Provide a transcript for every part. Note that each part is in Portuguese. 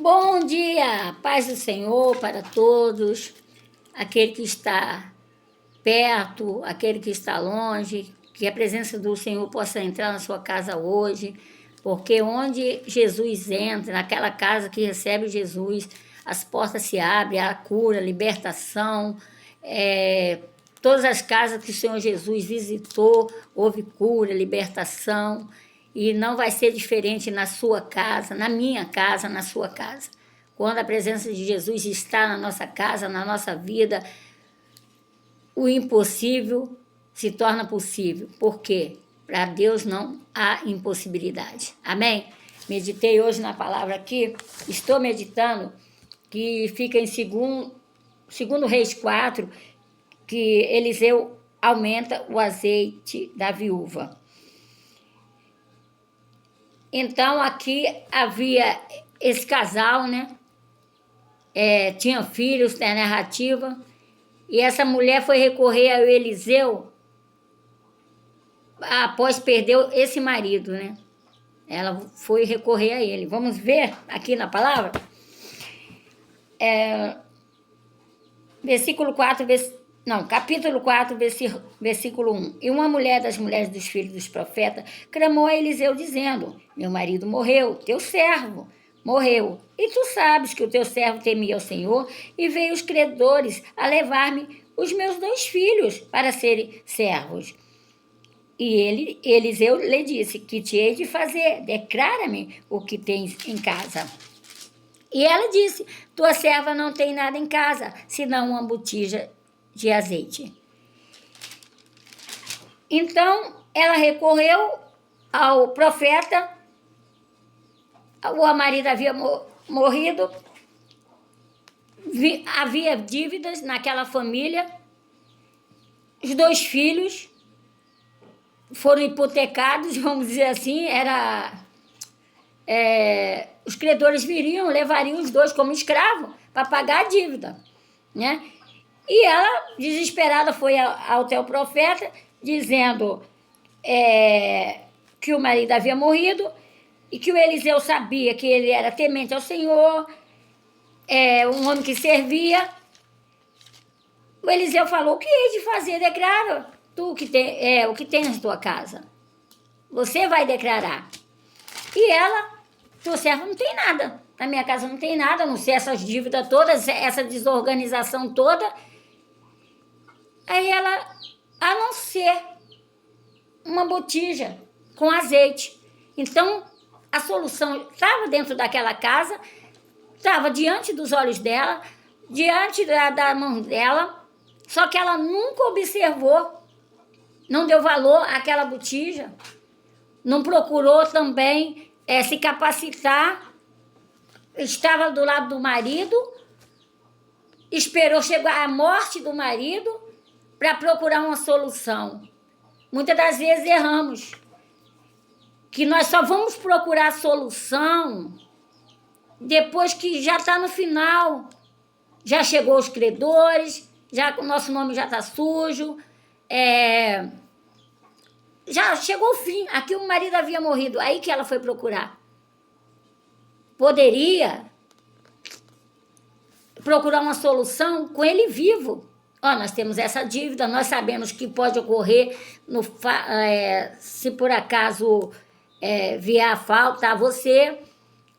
Bom dia, paz do Senhor para todos, aquele que está perto, aquele que está longe, que a presença do Senhor possa entrar na sua casa hoje, porque onde Jesus entra, naquela casa que recebe Jesus, as portas se abrem, a cura, a libertação, todas as casas que o Senhor Jesus visitou, houve cura, libertação, e não vai ser diferente na sua casa, na minha casa, na sua casa. Quando a presença de Jesus está na nossa casa, na nossa vida, o impossível se torna possível. Por quê? Para Deus não há impossibilidade. Amém? Meditei hoje na palavra aqui, estou meditando, que fica em segundo Reis 4, que Eliseu aumenta o azeite da viúva. Então, aqui havia esse casal, né? Tinha filhos, tem a narrativa, e essa mulher foi recorrer ao Eliseu após perder esse marido, né? Ela foi recorrer a ele. Vamos ver aqui na palavra? Capítulo 4, versículo 1. E uma mulher das mulheres dos filhos dos profetas clamou a Eliseu, dizendo: meu marido morreu, teu servo morreu. E tu sabes que o teu servo temia ao Senhor, e veio os credores a levar-me os meus 2 filhos para serem servos. E Eliseu lhe disse: que te hei de fazer? Declara-me o que tens em casa. E ela disse: tua serva não tem nada em casa, senão uma botija de azeite. Então, ela recorreu ao profeta. O marido havia morrido, havia dívidas naquela família, os 2 filhos foram hipotecados, vamos dizer assim, os credores viriam, levariam os 2 como escravo para pagar a dívida, né? E ela, desesperada, foi ao teu profeta, dizendo que o marido havia morrido e que o Eliseu sabia que ele era temente ao Senhor, um homem que servia. O Eliseu falou: o que hei de fazer? Declara tu o que tem na tua casa. Você vai declarar. E ela: tua serva não tem nada. Na minha casa não tem nada, a não ser essas dívidas todas, essa desorganização toda. Aí ela, a não ser uma botija com azeite. Então, a solução estava dentro daquela casa, estava diante dos olhos dela, diante da mão dela, só que ela nunca observou, não deu valor àquela botija, não procurou também se capacitar, estava do lado do marido, esperou chegar a morte do marido para procurar uma solução. Muitas das vezes erramos, que nós só vamos procurar a solução depois que já está no final, já chegou os credores, já o nosso nome já está sujo, já chegou o fim. Aqui o marido havia morrido, aí que ela foi procurar. Poderia procurar uma solução com ele vivo. Nós temos essa dívida, nós sabemos que pode ocorrer se por acaso vier a falta a você,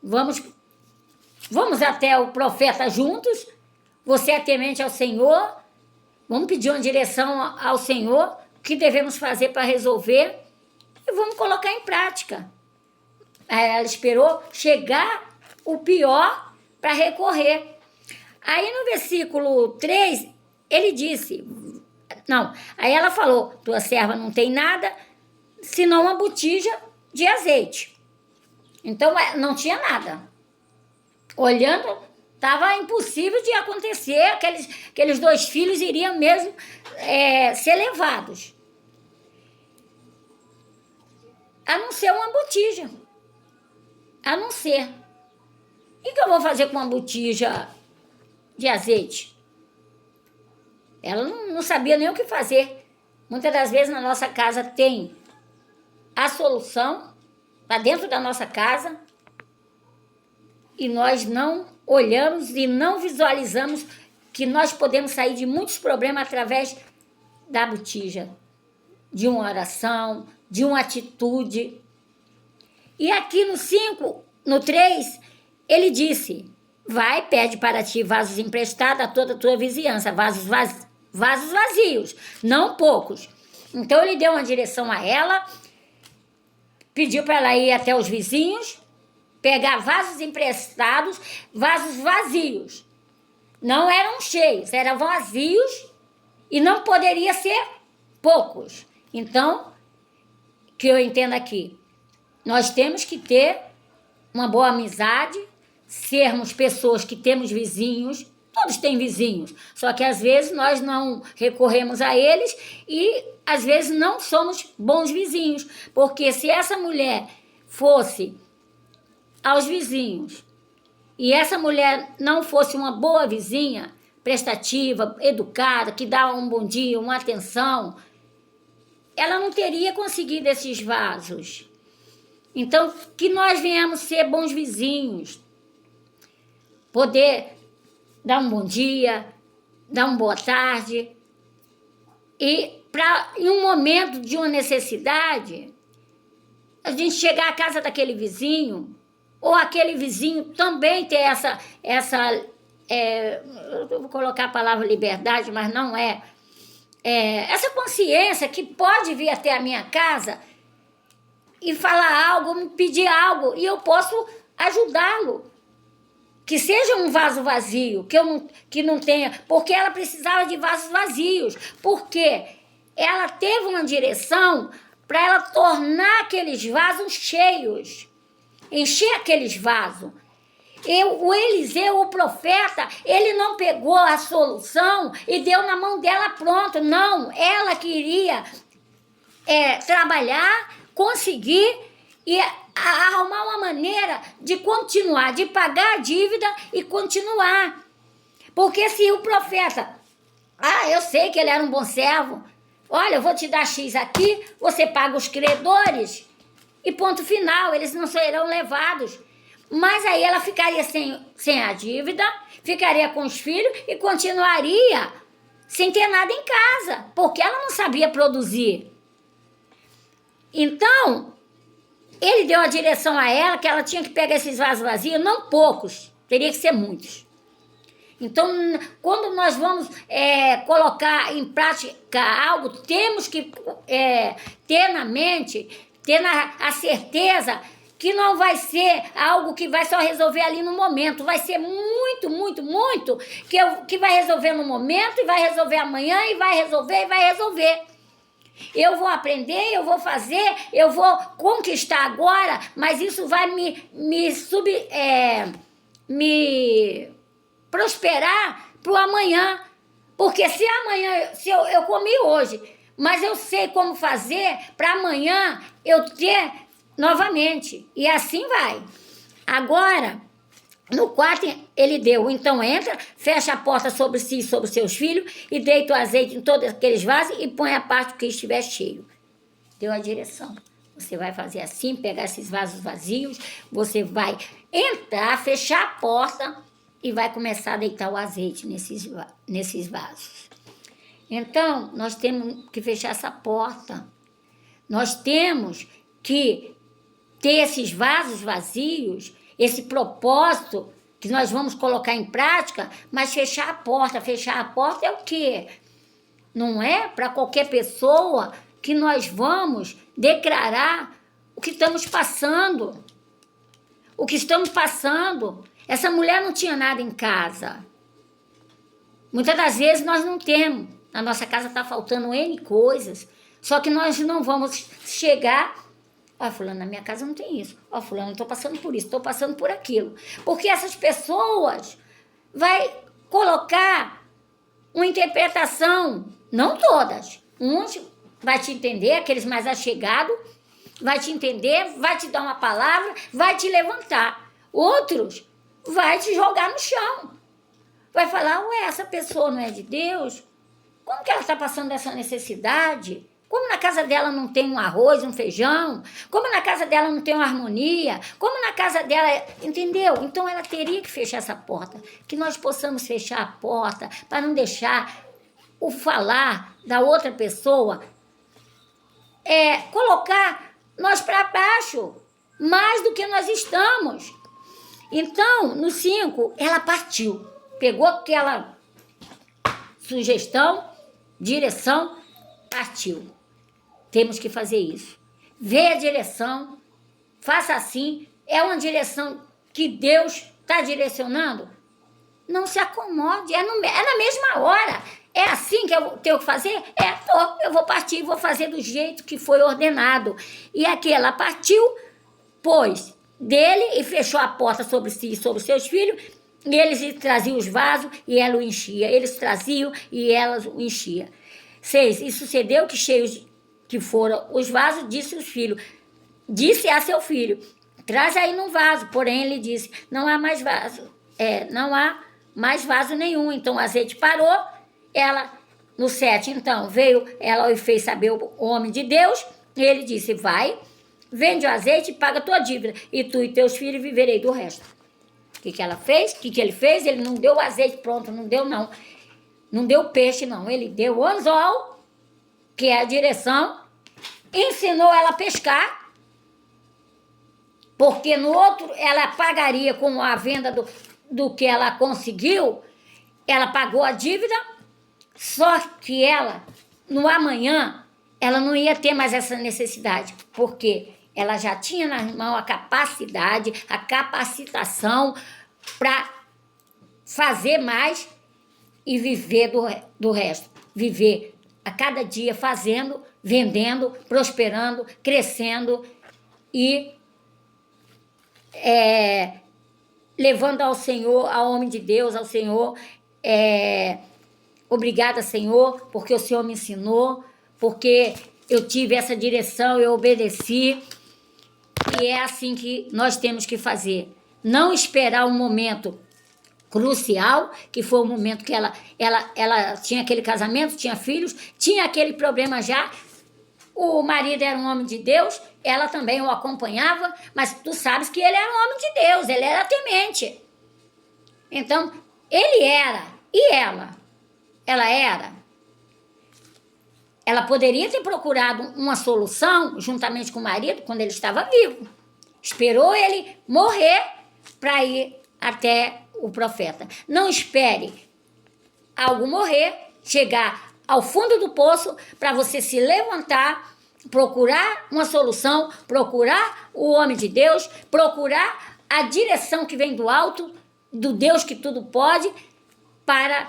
vamos até o profeta juntos, você é temente ao Senhor, vamos pedir uma direção ao Senhor, o que devemos fazer para resolver, e vamos colocar em prática. Ela esperou chegar o pior para recorrer. Aí no versículo 3, ele disse, aí ela falou: tua serva não tem nada, senão uma botija de azeite. Então, não tinha nada. Olhando, estava impossível de acontecer, aqueles 2 filhos iriam mesmo ser levados. A não ser uma botija. A não ser. E o que eu vou fazer com uma botija de azeite? Ela não sabia nem o que fazer. Muitas das vezes na nossa casa tem a solução, está dentro da nossa casa, e nós não olhamos e não visualizamos que nós podemos sair de muitos problemas através da botija, de uma oração, de uma atitude. E aqui no 5, no 3, ele disse: vai, pede para ti vasos emprestados a toda a tua vizinhança, vasos vazios, não poucos. Então ele deu uma direção a ela, pediu para ela ir até os vizinhos, pegar vasos emprestados, vasos vazios. Não eram cheios, eram vazios e não poderia ser poucos. Então, que eu entendo aqui, nós temos que ter uma boa amizade, sermos pessoas que temos vizinhos, todos têm vizinhos, só que às vezes nós não recorremos a eles e às vezes não somos bons vizinhos, porque se essa mulher fosse aos vizinhos e essa mulher não fosse uma boa vizinha, prestativa, educada, que dá um bom dia, uma atenção, ela não teria conseguido esses vasos. Então, que nós venhamos ser bons vizinhos, poder dar um bom dia, dar uma boa tarde, e em um momento de uma necessidade, a gente chegar à casa daquele vizinho, ou aquele vizinho também ter eu vou colocar a palavra liberdade, mas não é, essa consciência que pode vir até a minha casa e falar algo, me pedir algo, e eu posso ajudá-lo. Que seja um vaso vazio, que não tenha, porque ela precisava de vasos vazios, porque ela teve uma direção para ela tornar aqueles vasos cheios, encher aqueles vasos. O Eliseu, o profeta, ele não pegou a solução e deu na mão dela pronto, não, ela queria trabalhar, conseguir e arrumar uma maneira de continuar, de pagar a dívida e continuar. Porque se o profeta, eu sei que ele era um bom servo, olha, eu vou te dar X aqui, você paga os credores e ponto final, eles não serão levados. Mas aí ela ficaria sem a dívida, ficaria com os filhos e continuaria sem ter nada em casa, porque ela não sabia produzir. Então, ele deu a direção a ela que ela tinha que pegar esses vasos vazios, não poucos, teria que ser muitos. Então, quando nós vamos colocar em prática algo, temos que ter na mente, ter a certeza que não vai ser algo que vai só resolver ali no momento, vai ser muito, muito, muito, que vai resolver no momento, e vai resolver amanhã, e vai resolver. Eu vou aprender, eu vou fazer, eu vou conquistar agora, mas isso vai me prosperar para o amanhã. Porque se amanhã, se eu comi hoje, mas eu sei como fazer para amanhã eu ter novamente. E assim vai. Agora, no 4, ele deu: então entra, fecha a porta sobre si e sobre seus filhos, e deita o azeite em todos aqueles vasos e põe a parte que estiver cheio. Deu a direção. Você vai fazer assim, pegar esses vasos vazios, você vai entrar, fechar a porta e vai começar a deitar o azeite nesses vasos. Então, nós temos que fechar essa porta. Nós temos que ter esses vasos vazios, esse propósito que nós vamos colocar em prática, mas fechar a porta. Fechar a porta é o quê? Não é para qualquer pessoa que nós vamos declarar o que estamos passando. O que estamos passando. Essa mulher não tinha nada em casa. Muitas das vezes nós não temos. Na nossa casa está faltando N coisas. Só que nós não vamos chegar... fulano, na minha casa não tem isso. Fulano, estou passando por isso, estou passando por aquilo. Porque essas pessoas vai colocar uma interpretação, não todas. Uns vai te entender, aqueles mais achegados, vai te entender, vai te dar uma palavra, vai te levantar. Outros vai te jogar no chão. Vai falar: essa pessoa não é de Deus? Como que ela está passando essa necessidade? como na casa dela não tem um arroz, um feijão, como na casa dela não tem uma harmonia, como na casa dela, entendeu? Então ela teria que fechar essa porta, que nós possamos fechar a porta para não deixar o falar da outra pessoa colocar nós para baixo, mais do que nós estamos. Então, no 5, ela partiu, pegou aquela sugestão, direção, partiu. Temos que fazer isso. Vê a direção, faça assim. É uma direção que Deus está direcionando? Não se acomode, é na mesma hora. É assim que eu tenho que fazer? Eu vou partir e vou fazer do jeito que foi ordenado. E aqui ela partiu, pôs dele e fechou a porta sobre si e sobre os seus filhos. E eles traziam os vasos e ela o enchia. Eles traziam e ela o enchia. 6. E sucedeu que cheios que foram os vasos, disse a seu filho, traz aí num vaso. Porém ele disse, não há mais vaso. Não há mais vaso nenhum. Então o azeite parou. Ela, no 7, então, veio, ela o fez saber o homem de Deus, e ele disse, vai, vende o azeite e paga a tua dívida, e tu e teus filhos viverei do resto. O que ela fez? O que ele fez? Ele não deu o azeite pronto, não deu não. Não deu peixe não, ele deu o anzol, que é a direção, ensinou ela a pescar, porque no outro ela pagaria com a venda do que ela conseguiu, ela pagou a dívida. Só que ela, no amanhã, ela não ia ter mais essa necessidade, porque ela já tinha na mão a capacidade, a capacitação para fazer mais e viver do resto. Viver a cada dia fazendo, vendendo, prosperando, crescendo e levando ao Senhor, ao homem de Deus, ao Senhor. Obrigada, Senhor, porque o Senhor me ensinou, porque eu tive essa direção, eu obedeci. E é assim que nós temos que fazer. Não esperar um momento crucial, que foi o momento que ela tinha aquele casamento, tinha filhos, tinha aquele problema já. O marido era um homem de Deus, ela também o acompanhava, mas tu sabes que ele era um homem de Deus, ele era temente. Então, ele era, e ela? Ela era. Ela poderia ter procurado uma solução juntamente com o marido quando ele estava vivo. Esperou ele morrer para ir até o profeta. Não espere algo morrer, chegar ao fundo do poço para você se levantar, procurar uma solução, procurar o homem de Deus, procurar a direção que vem do alto, do Deus que tudo pode, para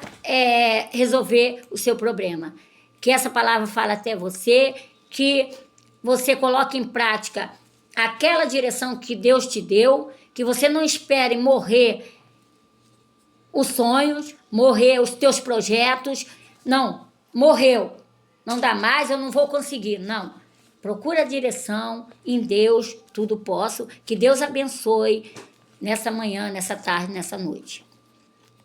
resolver o seu problema. Que essa palavra fala até você, que você coloque em prática aquela direção que Deus te deu, que você não espere morrer os sonhos, morrer os teus projetos. Não, morreu, não dá mais, eu não vou conseguir. Não, procura a direção, em Deus tudo posso. Que Deus abençoe nessa manhã, nessa tarde, nessa noite.